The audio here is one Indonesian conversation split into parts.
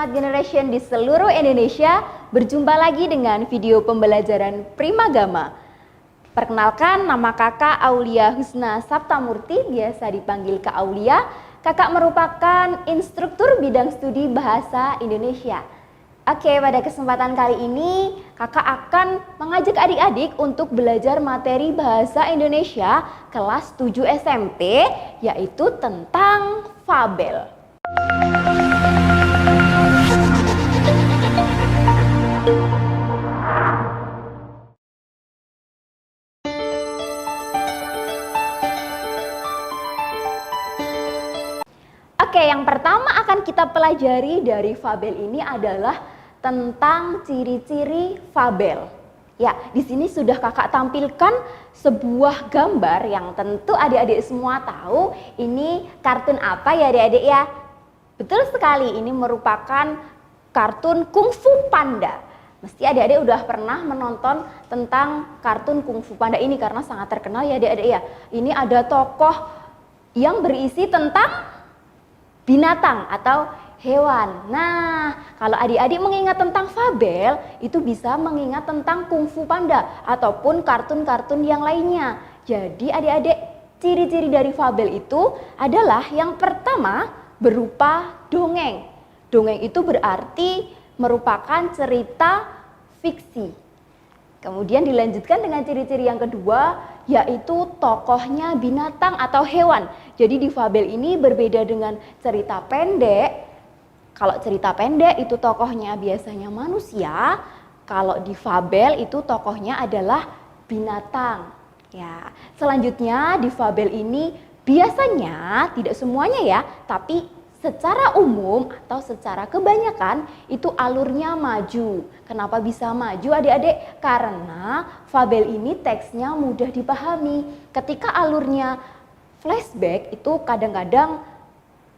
Smart Generation di seluruh Indonesia. Berjumpa lagi dengan video pembelajaran Primagama. Perkenalkan, nama kakak Aulia Husna Saptamurti, biasa dipanggil Kak Aulia. Kakak merupakan instruktur bidang studi bahasa Indonesia. Oke, pada kesempatan kali ini kakak akan mengajak adik-adik untuk belajar materi bahasa Indonesia kelas 7 SMP, yaitu tentang fabel. Oke, yang pertama akan kita pelajari dari fabel ini adalah tentang ciri-ciri fabel. Ya, di sini sudah kakak tampilkan sebuah gambar yang tentu adik-adik semua tahu ini kartun apa ya adik-adik ya? Betul sekali, ini merupakan kartun Kung Fu Panda. Mesti adik-adik udah pernah menonton tentang kartun Kung Fu Panda ini karena sangat terkenal ya adik-adik ya. Ini ada tokoh yang berisi tentang binatang atau hewan. Nah, kalau adik-adik mengingat tentang fabel, itu bisa mengingat tentang Kung Fu Panda ataupun kartun-kartun yang lainnya. Jadi adik-adik, ciri-ciri dari fabel itu adalah yang pertama berupa dongeng. Dongeng itu berarti merupakan cerita fiksi. Kemudian dilanjutkan dengan ciri-ciri yang kedua, yaitu tokohnya binatang atau hewan. Jadi di fabel ini berbeda dengan cerita pendek. Kalau cerita pendek itu tokohnya biasanya manusia, kalau di fabel itu tokohnya adalah binatang. Ya, selanjutnya di fabel ini biasanya tidak semuanya ya, tapi secara umum atau secara kebanyakan itu alurnya maju. Kenapa bisa maju adik-adik? Karena fabel ini teksnya mudah dipahami. Ketika alurnya flashback itu kadang-kadang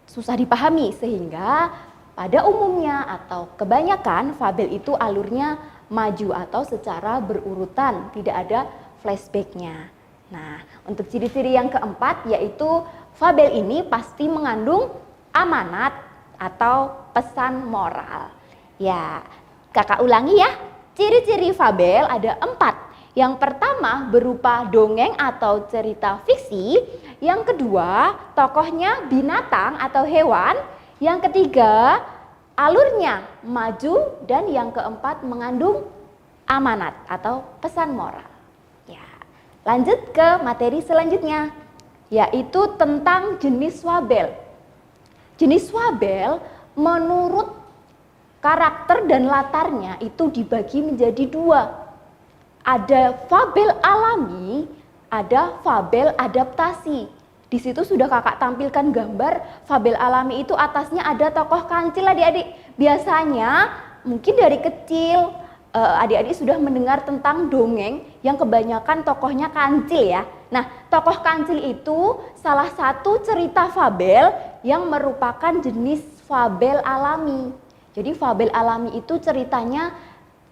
susah dipahami, sehingga pada umumnya atau kebanyakan fabel itu alurnya maju atau secara berurutan, tidak ada flashbacknya. Nah, untuk ciri-ciri yang keempat yaitu fabel ini pasti mengandung amanat atau pesan moral. Ya, kakak ulangi ya, ciri-ciri fabel ada 4. Yang pertama berupa dongeng atau cerita fiksi. Yang kedua, tokohnya binatang atau hewan. Yang ketiga, alurnya maju. Dan yang keempat, mengandung amanat atau pesan moral. Ya, lanjut ke materi selanjutnya, yaitu tentang jenis fabel. Jenis fabel menurut karakter dan latarnya itu dibagi menjadi 2. Ada fabel alami, ada fabel adaptasi. Di situ sudah kakak tampilkan gambar fabel alami itu atasnya ada tokoh kancil adik-adik. Biasanya mungkin dari kecil adik-adik sudah mendengar tentang dongeng yang kebanyakan tokohnya kancil ya. Nah, tokoh kancil itu salah satu cerita fabel yang merupakan jenis fabel alami. Jadi fabel alami itu ceritanya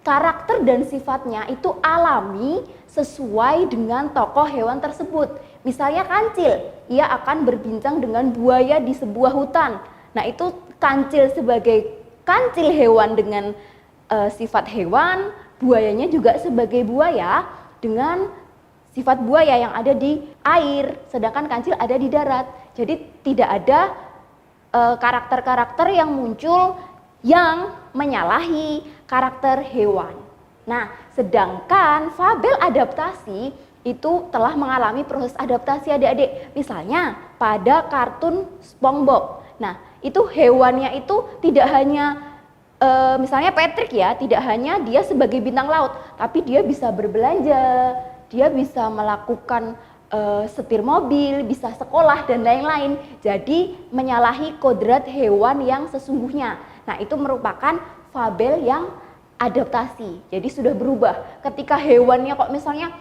karakter dan sifatnya itu alami sesuai dengan tokoh hewan tersebut. Misalnya kancil, ia akan berbincang dengan buaya di sebuah hutan. Nah, itu kancil sebagai kancil hewan dengan sifat hewan, buayanya juga sebagai buaya dengan sifat buaya yang ada di air, sedangkan kancil ada di darat. Jadi tidak ada karakter-karakter yang muncul yang menyalahi karakter hewan. Nah, sedangkan fabel adaptasi itu telah mengalami proses adaptasi adik-adik. Misalnya pada kartun SpongeBob. Nah, itu hewannya itu tidak hanya misalnya Patrick ya, tidak hanya dia sebagai bintang laut, tapi dia bisa berbelanja, dia bisa melakukan setir mobil, bisa sekolah dan lain-lain. Jadi menyalahi kodrat hewan yang sesungguhnya. Nah, itu merupakan fabel yang adaptasi. Jadi sudah berubah. Ketika hewannya kok misalnya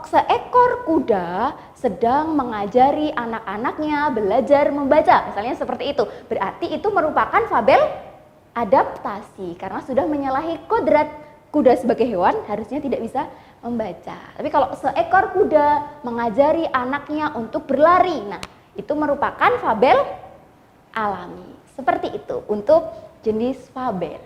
seekor kuda sedang mengajari anak-anaknya belajar membaca, misalnya seperti itu. Berarti itu merupakan fabel adaptasi karena sudah menyalahi kodrat. Kuda sebagai hewan harusnya tidak bisa membaca. Tapi kalau seekor kuda mengajari anaknya untuk berlari, nah itu merupakan fabel alami. seperti itu untuk jenis fabel.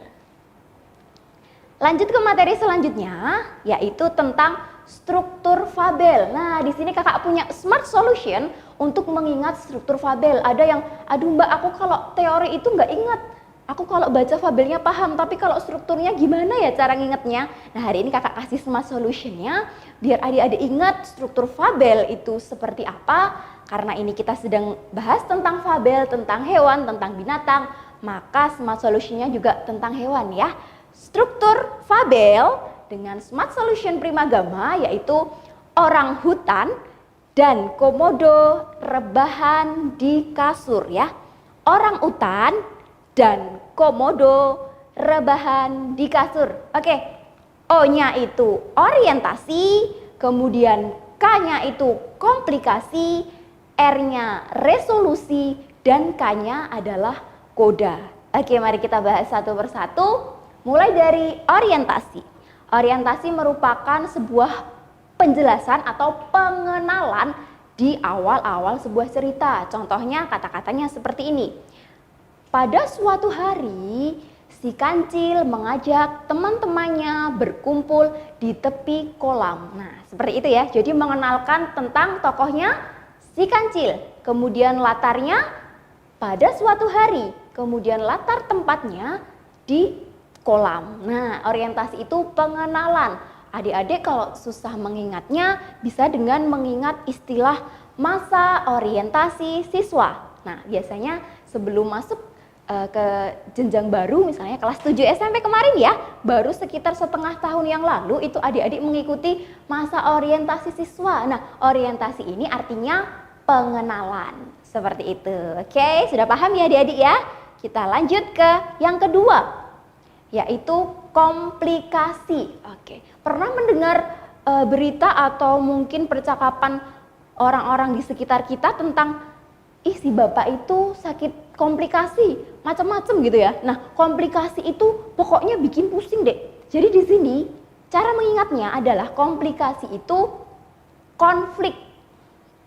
Lanjut ke materi selanjutnya, yaitu tentang struktur fabel. Nah, di sini kakak punya smart solution untuk mengingat struktur fabel. Ada yang, aduh mbak, aku kalau teori itu nggak ingat. Aku kalau baca fabelnya paham, tapi kalau strukturnya gimana ya cara ngingetnya? Nah, hari ini kakak kasih smart solutionnya, biar adik-adik ingat struktur fabel itu seperti apa. Karena ini kita sedang bahas tentang fabel, tentang hewan, tentang binatang, maka smart solutionnya juga tentang hewan ya. Struktur fabel dengan smart solution Primagama yaitu orang hutan dan komodo rebahan di kasur ya. Orang hutan dan komodo rebahan di kasur. Oke, O-nya itu orientasi, kemudian K-nya itu komplikasi, R-nya resolusi, dan K-nya adalah koda. Oke, mari kita bahas satu persatu. Mulai dari orientasi. Orientasi merupakan sebuah penjelasan atau pengenalan di awal-awal sebuah cerita. Contohnya kata-katanya seperti ini. Pada suatu hari, si kancil mengajak teman-temannya berkumpul di tepi kolam. Nah, seperti itu ya. Jadi mengenalkan tentang tokohnya si kancil. Kemudian latarnya pada suatu hari. Kemudian latar tempatnya di kolam. Nah, orientasi itu pengenalan. Adik-adik kalau susah mengingatnya bisa dengan mengingat istilah masa orientasi siswa. Nah, biasanya sebelum masuk ke jenjang baru, misalnya kelas 7 SMP kemarin ya, baru sekitar setengah tahun yang lalu itu adik-adik mengikuti masa orientasi siswa. Nah, orientasi ini artinya pengenalan, seperti itu. Oke, sudah paham ya adik-adik ya? Kita lanjut ke yang kedua, yaitu komplikasi. Oke, pernah mendengar berita atau mungkin percakapan orang-orang di sekitar kita tentang si bapak itu sakit komplikasi, macam-macam gitu ya. Nah, komplikasi itu pokoknya bikin pusing deh. Jadi di sini cara mengingatnya adalah komplikasi itu konflik.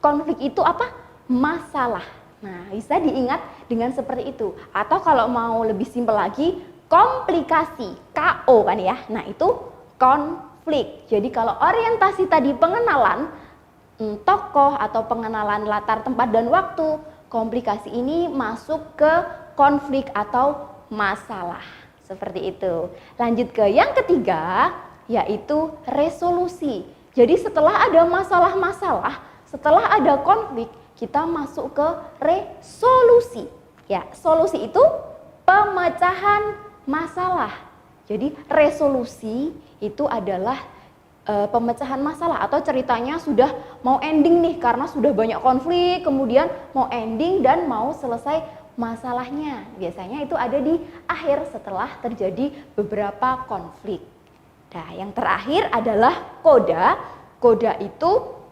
Konflik itu apa? Masalah. Nah, bisa diingat dengan seperti itu. Atau kalau mau lebih simpel lagi, komplikasi, KO kan ya. Nah, itu konflik. Jadi kalau orientasi tadi pengenalan tokoh atau pengenalan latar tempat dan waktu, komplikasi ini masuk ke konflik atau masalah. Seperti itu. Lanjut ke yang ketiga, yaitu resolusi. Jadi setelah ada masalah-masalah, setelah ada konflik, kita masuk ke resolusi. Ya, solusi itu pemecahan masalah. Jadi resolusi itu adalah pemecahan masalah atau ceritanya sudah mau ending nih karena sudah banyak konflik, kemudian mau ending dan mau selesai masalahnya. Biasanya itu ada di akhir setelah terjadi beberapa konflik. Nah, yang terakhir adalah koda. Koda itu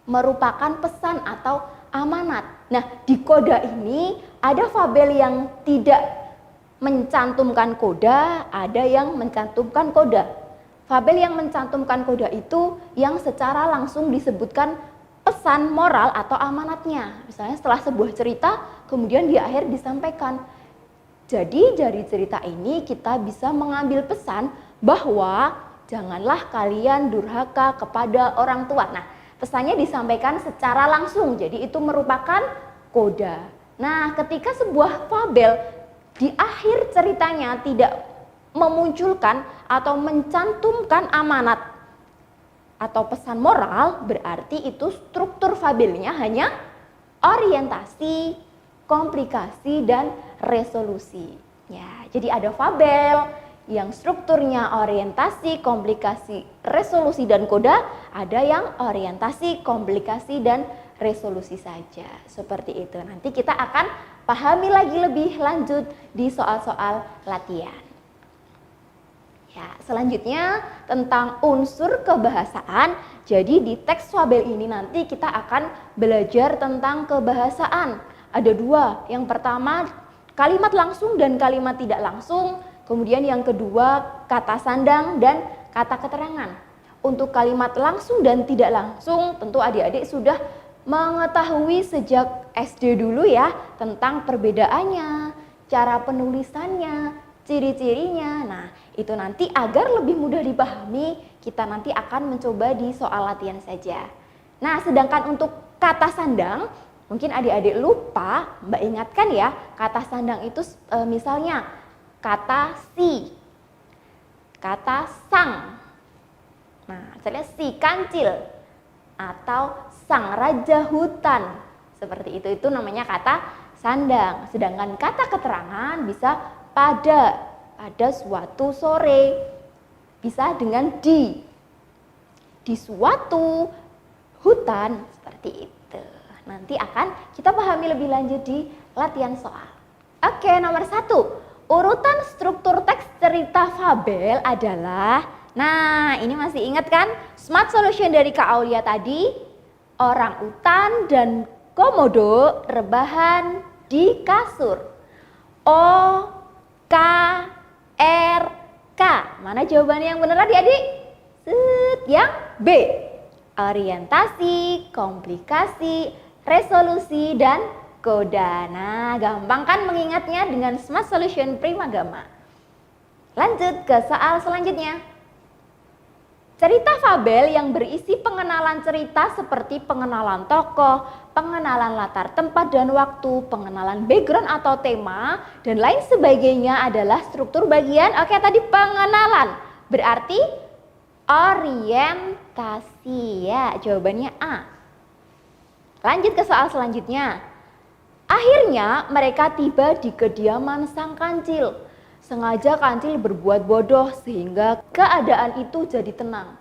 merupakan pesan atau amanat. Nah, di koda ini ada fabel yang tidak mencantumkan koda, ada yang mencantumkan koda. Fabel yang mencantumkan koda itu yang secara langsung disebutkan pesan moral atau amanatnya. Misalnya setelah sebuah cerita, kemudian di akhir disampaikan. Jadi dari cerita ini kita bisa mengambil pesan bahwa janganlah kalian durhaka kepada orang tua. Nah, pesannya disampaikan secara langsung, jadi itu merupakan koda. Nah, ketika sebuah fabel di akhir ceritanya tidak memunculkan atau mencantumkan amanat atau pesan moral, berarti itu struktur fabelnya hanya orientasi, komplikasi, dan resolusi. Ya, jadi ada fabel yang strukturnya orientasi, komplikasi, resolusi, dan koda, ada yang orientasi, komplikasi, dan resolusi saja. Seperti itu. Nanti kita akan pahami lagi lebih lanjut di soal-soal latihan. Ya, selanjutnya tentang unsur kebahasaan. Jadi di teks fabel ini nanti kita akan belajar tentang kebahasaan. Ada dua. Yang pertama kalimat langsung dan kalimat tidak langsung. Kemudian yang kedua kata sandang dan kata keterangan. Untuk kalimat langsung dan tidak langsung tentu adik-adik sudah mengetahui sejak SD dulu ya tentang perbedaannya. cara penulisannya, ciri-cirinya. Nah, itu nanti agar lebih mudah dipahami, kita nanti akan mencoba di soal latihan saja. Nah, sedangkan untuk kata sandang, mungkin adik-adik lupa, Mbak ingatkan ya, kata sandang itu misalnya kata si, kata sang. Nah, misalnya si kancil atau sang raja hutan. Seperti itu namanya kata sandang. Sedangkan kata keterangan bisa pada suatu sore. Bisa dengan di suatu hutan, seperti itu. Nanti akan kita pahami lebih lanjut di latihan soal. Oke, nomor 1. Urutan struktur teks cerita fabel adalah, nah ini masih ingat kan? Smart solution dari Kak Aulia tadi, orang utan dan komodo rebahan di kasur. O, K, R, K. Mana jawabannya yang benar adik-adik? Yang B. Orientasi, komplikasi, resolusi, dan koda. Nah, gampang kan mengingatnya dengan Smart Solution Primagama. Lanjut ke soal selanjutnya. Cerita fabel yang berisi pengenalan cerita seperti pengenalan tokoh, pengenalan latar tempat dan waktu, pengenalan background atau tema, dan lain sebagainya adalah struktur bagian, oke tadi pengenalan. Berarti orientasi ya, jawabannya A. Lanjut ke soal selanjutnya. Akhirnya mereka tiba di kediaman sang kancil. Sengaja kancil berbuat bodoh sehingga keadaan itu jadi tenang.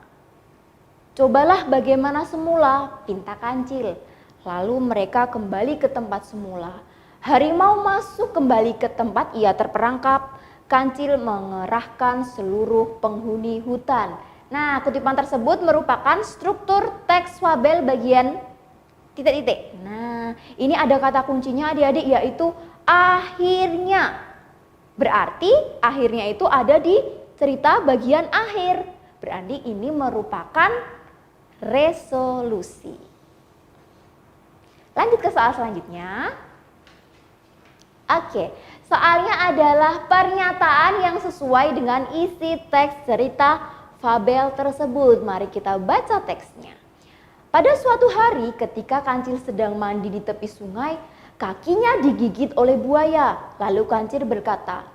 Cobalah bagaimana semula, pinta kancil. Lalu mereka kembali ke tempat semula. Harimau masuk kembali ke tempat ia terperangkap. Kancil mengerahkan seluruh penghuni hutan. Nah, kutipan tersebut merupakan struktur teks fabel bagian titik-titik. Nah, ini ada kata kuncinya adik-adik, yaitu akhirnya. Berarti akhirnya itu ada di cerita bagian akhir. Berarti ini merupakan resolusi. Lanjut ke soal selanjutnya. Oke, soalnya adalah pernyataan yang sesuai dengan isi teks cerita fabel tersebut. Mari kita baca teksnya. Pada suatu hari ketika kancil sedang mandi di tepi sungai, kakinya digigit oleh buaya. Lalu kancil berkata,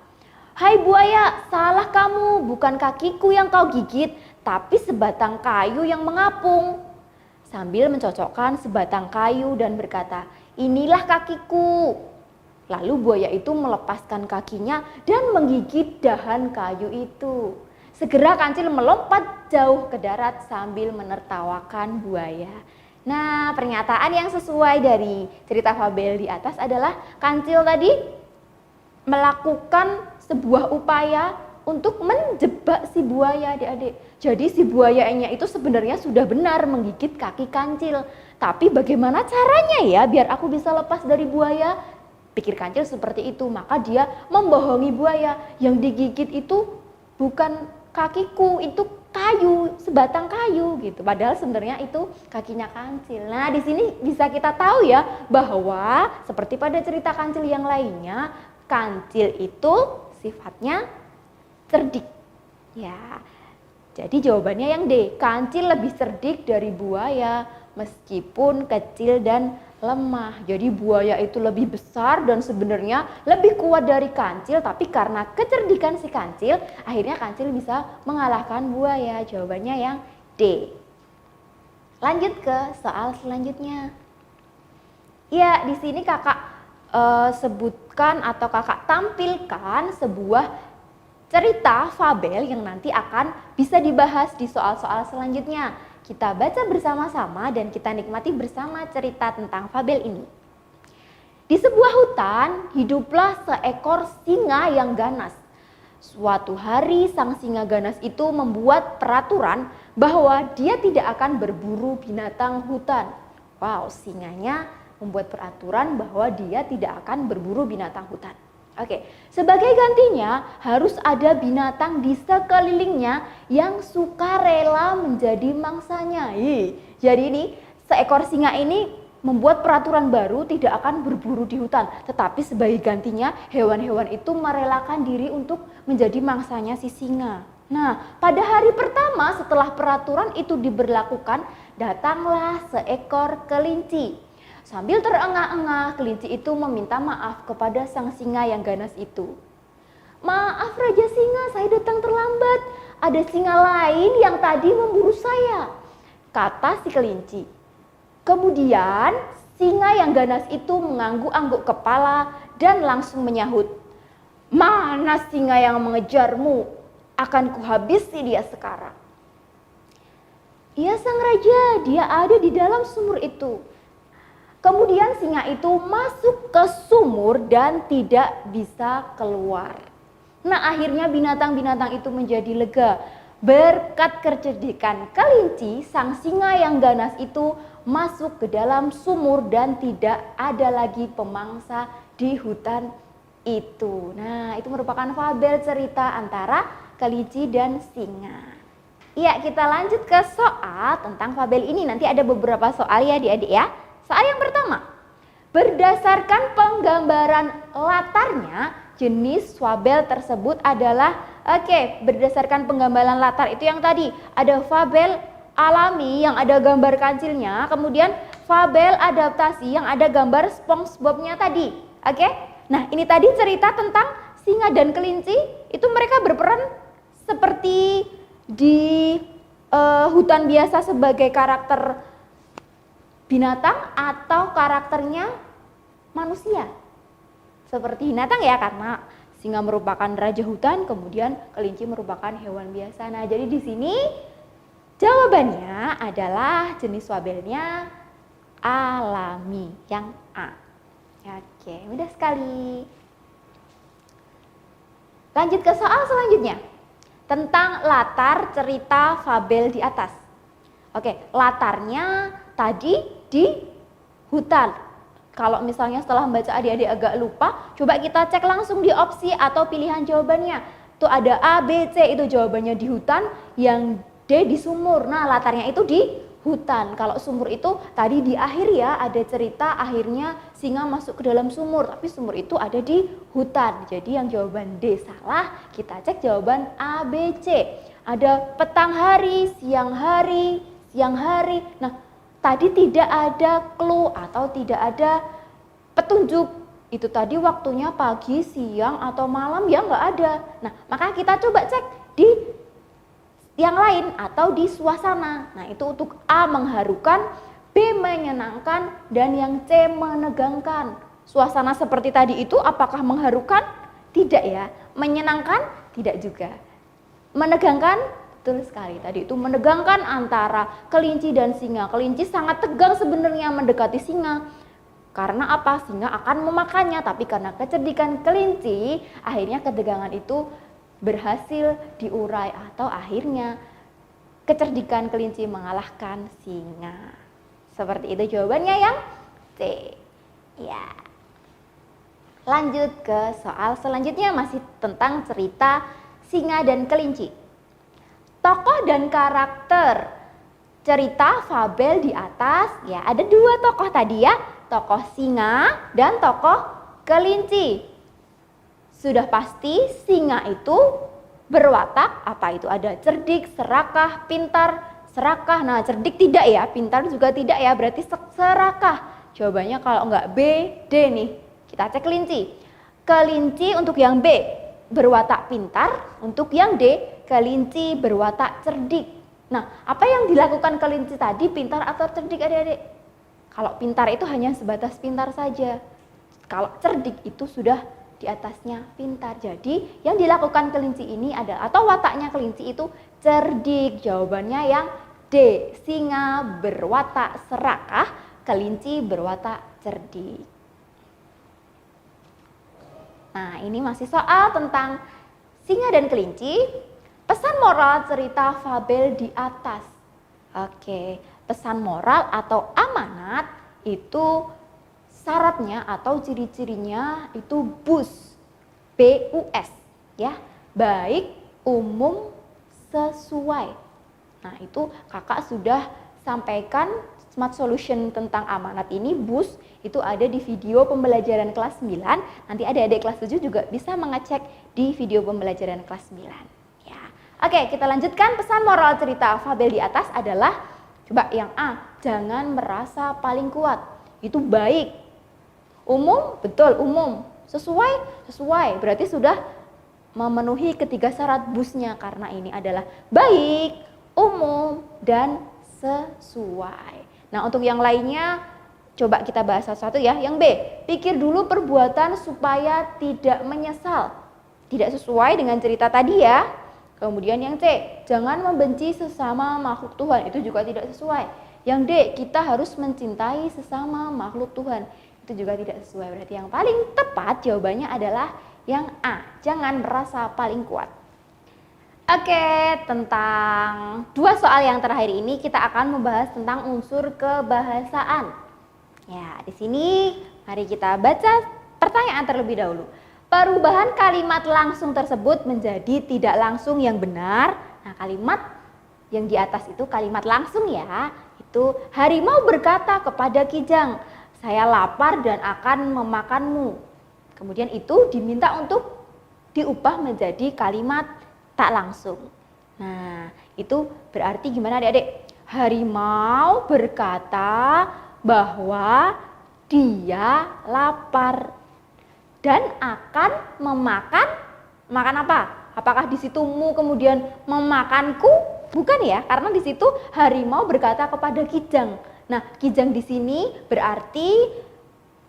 "Hai buaya, salah kamu, bukan kakiku yang kau gigit, tapi sebatang kayu yang mengapung." Sambil mencocokkan sebatang kayu dan berkata, "Inilah kakiku." Lalu buaya itu melepaskan kakinya dan menggigit dahan kayu itu. Segera kancil melompat jauh ke darat sambil menertawakan buaya. Nah, pernyataan yang sesuai dari cerita fabel di atas adalah kancil tadi melakukan sebuah upaya untuk menjebak si buaya, adik-adik. Jadi si buayanya itu sebenarnya sudah benar menggigit kaki kancil. Tapi bagaimana caranya ya biar aku bisa lepas dari buaya? Pikir kancil seperti itu, maka dia membohongi buaya. Yang digigit itu bukan kakiku, itu kayu, sebatang kayu gitu. Padahal sebenarnya itu kakinya kancil. Nah, di sini bisa kita tahu ya bahwa seperti pada cerita kancil yang lainnya, kancil itu sifatnya cerdik. Ya. Jadi jawabannya yang D, kancil lebih cerdik dari buaya meskipun kecil dan lemah. Jadi buaya itu lebih besar dan sebenarnya lebih kuat dari kancil, tapi karena kecerdikan si kancil, akhirnya kancil bisa mengalahkan buaya. Jawabannya yang D. Lanjut ke soal selanjutnya. Ya, di sini kakak sebutkan atau kakak tampilkan sebuah cerita fabel yang nanti akan bisa dibahas di soal-soal selanjutnya. Kita baca bersama-sama dan kita nikmati bersama cerita tentang fabel ini. Di sebuah hutan, hiduplah seekor singa yang ganas. Suatu hari sang singa ganas itu membuat peraturan bahwa dia tidak akan berburu binatang hutan. Wow, singanya membuat peraturan bahwa dia tidak akan berburu binatang hutan. Oke, sebagai gantinya harus ada binatang di sekelilingnya yang suka rela menjadi mangsanya. Jadi ini seekor singa ini membuat peraturan baru tidak akan berburu di hutan, tetapi sebagai gantinya hewan-hewan itu merelakan diri untuk menjadi mangsanya si singa. Nah, pada hari pertama setelah peraturan itu diberlakukan, datanglah seekor kelinci. Sambil terengah-engah, kelinci itu meminta maaf kepada sang singa yang ganas itu. "Maaf Raja Singa, saya datang terlambat. Ada singa lain yang tadi memburu saya," kata si kelinci. Kemudian singa yang ganas itu mengangguk-angguk kepala dan langsung menyahut, "Mana singa yang mengejarmu? Akan kuhabisi dia sekarang." "Iya sang raja, dia ada di dalam sumur itu." Kemudian singa itu masuk ke sumur dan tidak bisa keluar. Nah, akhirnya binatang-binatang itu menjadi lega. Berkat kecerdikan kelinci, sang singa yang ganas itu masuk ke dalam sumur dan tidak ada lagi pemangsa di hutan itu. Nah, itu merupakan fabel cerita antara kelinci dan singa. Ya, kita lanjut ke soal tentang fabel ini. Nanti ada beberapa soal ya adik-adik ya. Soal yang pertama, berdasarkan penggambaran latarnya, jenis fabel tersebut adalah, berdasarkan penggambaran latar itu yang tadi, ada fabel alami yang ada gambar kancilnya, kemudian fabel adaptasi yang ada gambar SpongeBob-nya tadi. Nah ini tadi cerita tentang singa dan kelinci, itu mereka berperan seperti di hutan biasa sebagai karakter binatang atau karakternya manusia. Seperti binatang ya, karena singa merupakan raja hutan, kemudian kelinci merupakan hewan biasa. Nah, jadi di sini jawabannya adalah jenis fabelnya alami, yang A. Oke, mudah sekali. Lanjut ke soal selanjutnya. Tentang latar cerita fabel di atas. Latarnya tadi di hutan. Kalau misalnya setelah membaca adik-adik agak lupa, coba kita cek langsung di opsi atau pilihan jawabannya. Tuh ada A, B, C, itu jawabannya di hutan, yang D di sumur. Nah, latarnya itu di hutan. Kalau sumur itu tadi di akhir ya, ada cerita akhirnya singa masuk ke dalam sumur, tapi sumur itu ada di hutan. Jadi yang jawaban D salah, kita cek jawaban A, B, C. Ada petang hari, siang hari, siang hari. Nah, tadi tidak ada clue atau tidak ada petunjuk. Itu tadi waktunya pagi, siang, atau malam ya nggak ada. Nah, maka kita coba cek di yang lain atau di suasana. Nah, itu untuk A mengharukan, B menyenangkan, dan yang C menegangkan. Suasana seperti tadi itu apakah mengharukan? Tidak ya. Menyenangkan? Tidak juga. Menegangkan? Betul sekali, tadi itu menegangkan antara kelinci dan singa. Kelinci sangat tegang sebenarnya mendekati singa. Karena apa? Singa akan memakannya, tapi karena kecerdikan kelinci, akhirnya ketegangan itu berhasil diurai atau akhirnya kecerdikan kelinci mengalahkan singa. Seperti itu jawabannya yang C. Ya. Lanjut ke soal selanjutnya, masih tentang cerita singa dan kelinci. Tokoh dan karakter cerita fabel di atas ya, ada dua tokoh tadi ya, tokoh singa dan tokoh kelinci. Sudah pasti singa itu berwatak apa itu, ada cerdik, serakah, pintar, serakah. Nah, cerdik tidak ya, pintar juga tidak ya, berarti serakah. Jawabannya kalau enggak B, D nih. Kita cek kelinci. Kelinci untuk yang B berwatak pintar, untuk yang D kelinci berwatak cerdik. Nah, apa yang dilakukan kelinci tadi, pintar atau cerdik adik-adik? Kalau pintar itu hanya sebatas pintar saja. Kalau cerdik itu sudah di atasnya pintar. Jadi yang dilakukan kelinci ini adalah, atau wataknya kelinci itu cerdik. Jawabannya yang D, singa berwatak serakah, kelinci berwatak cerdik. Nah, ini masih soal tentang singa dan kelinci. Pesan moral cerita fabel di atas. Pesan moral atau amanat itu syaratnya atau ciri-cirinya itu BUS. BUS ya. Baik, umum, sesuai. Nah, itu kakak sudah sampaikan Smart Solution tentang amanat ini, BUS, itu ada di video pembelajaran kelas 9. Nanti adik-adik kelas 7 juga bisa mengecek di video pembelajaran kelas 9. Ya. Oke, kita lanjutkan. Pesan moral cerita fabel di atas adalah, coba yang A, jangan merasa paling kuat. Itu baik. Umum, betul, umum. Sesuai. Berarti sudah memenuhi ketiga syarat BUS-nya, karena ini adalah baik, umum, dan sesuai. Nah, untuk yang lainnya coba kita bahas satu-satu ya. Yang B, pikir dulu perbuatan supaya tidak menyesal. Tidak sesuai dengan cerita tadi ya. Kemudian yang C, jangan membenci sesama makhluk Tuhan. Itu juga tidak sesuai. Yang D, kita harus mencintai sesama makhluk Tuhan. Itu juga tidak sesuai. Berarti yang paling tepat jawabannya adalah yang A, jangan merasa paling kuat. Oke, tentang dua soal yang terakhir ini kita akan membahas tentang unsur kebahasaan. Ya, di sini mari kita baca pertanyaan terlebih dahulu. Perubahan kalimat langsung tersebut menjadi tidak langsung yang benar. Nah, kalimat yang di atas itu kalimat langsung ya. Itu harimau berkata kepada kijang, saya lapar dan akan memakanmu. Kemudian itu diminta untuk diubah menjadi kalimat tak langsung. Nah, itu berarti gimana adik-adik? Harimau berkata bahwa dia lapar dan akan makan apa? Apakah di situ mu kemudian memakanku? Bukan ya, karena di situ harimau berkata kepada kijang. Nah, kijang di sini berarti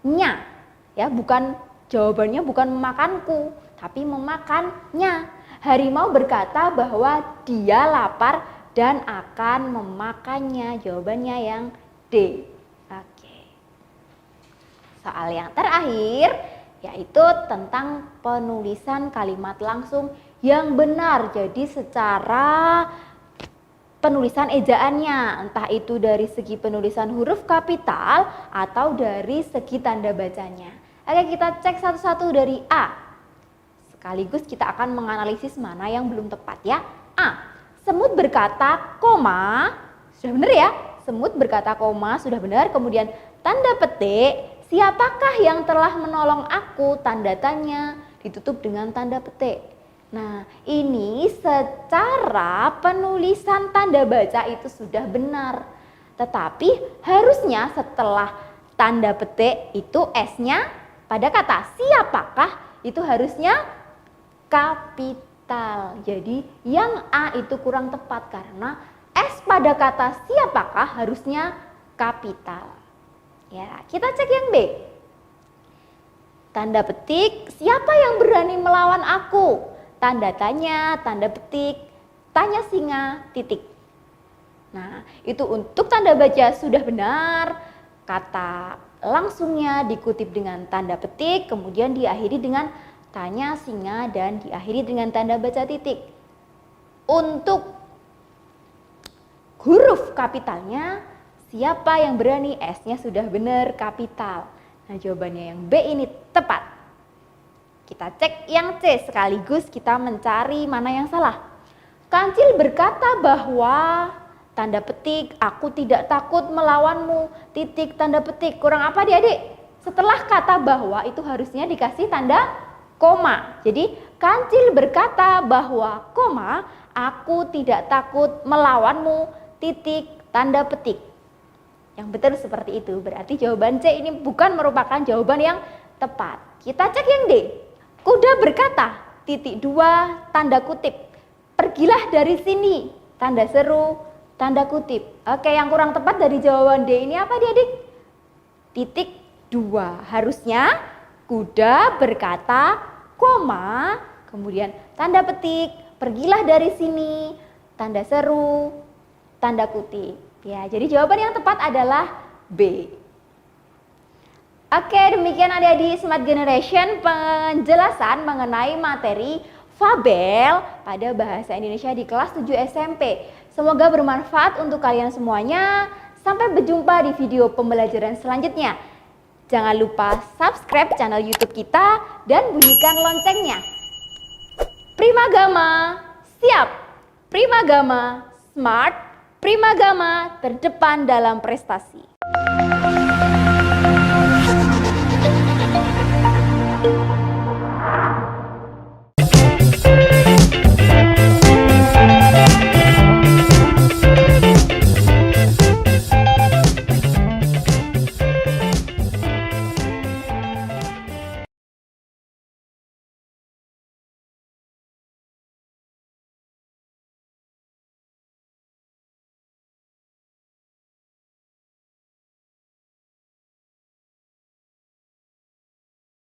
nya, ya, bukan, jawabannya bukan memakanku, tapi memakannya. Harimau berkata bahwa dia lapar dan akan memakannya. Jawabannya yang D. Oke. Soal yang terakhir yaitu tentang penulisan kalimat langsung yang benar. Jadi secara penulisan ejaannya, entah itu dari segi penulisan huruf kapital atau dari segi tanda bacanya. Oke, kita cek satu-satu dari A. Sekaligus kita akan menganalisis mana yang belum tepat ya. A, semut berkata koma, sudah benar ya. Semut berkata koma, sudah benar. Kemudian tanda petik, siapakah yang telah menolong aku? Tanda tanya ditutup dengan tanda petik. Nah, ini secara penulisan tanda baca itu sudah benar. Tetapi harusnya setelah tanda petik itu S-nya pada kata siapakah itu harusnya kapital. Jadi yang A itu kurang tepat karena S pada kata siapakah harusnya kapital. Ya, kita cek yang B. Tanda petik, siapa yang berani melawan aku? Tanda tanya, tanda petik, tanya singa, titik. Nah, itu untuk tanda baca sudah benar. Kata langsungnya dikutip dengan tanda petik, kemudian diakhiri dengan tanya singa dan diakhiri dengan tanda baca titik. Untuk huruf kapitalnya, siapa yang berani? S-nya sudah benar kapital. Nah, jawabannya yang B ini tepat. Kita cek yang C sekaligus kita mencari mana yang salah. Kancil berkata bahwa tanda petik, aku tidak takut melawanmu, titik, tanda petik. Kurang apa adik-adik? Setelah kata bahwa itu harusnya dikasih tanda koma. Jadi Kancil berkata bahwa koma, aku tidak takut melawanmu, titik, tanda petik. Yang betul seperti itu. Berarti jawaban C ini bukan merupakan jawaban yang tepat. Kita cek yang D. Kuda berkata, titik 2, tanda kutip. Pergilah dari sini, tanda seru, tanda kutip. Oke, yang kurang tepat dari jawaban D ini apa adik-adik? Titik 2. Harusnya kuda berkata, koma, kemudian tanda petik, pergilah dari sini, tanda seru, tanda kutip. Ya, jadi jawaban yang tepat adalah B. Oke, demikian adik-adik Smart Generation penjelasan mengenai materi fabel pada bahasa Indonesia di kelas 7 SMP. Semoga bermanfaat untuk kalian semuanya. Sampai berjumpa di video pembelajaran selanjutnya. Jangan lupa subscribe channel YouTube kita dan bunyikan loncengnya. Primagama siap, Primagama smart Primagama terdepan dalam prestasi.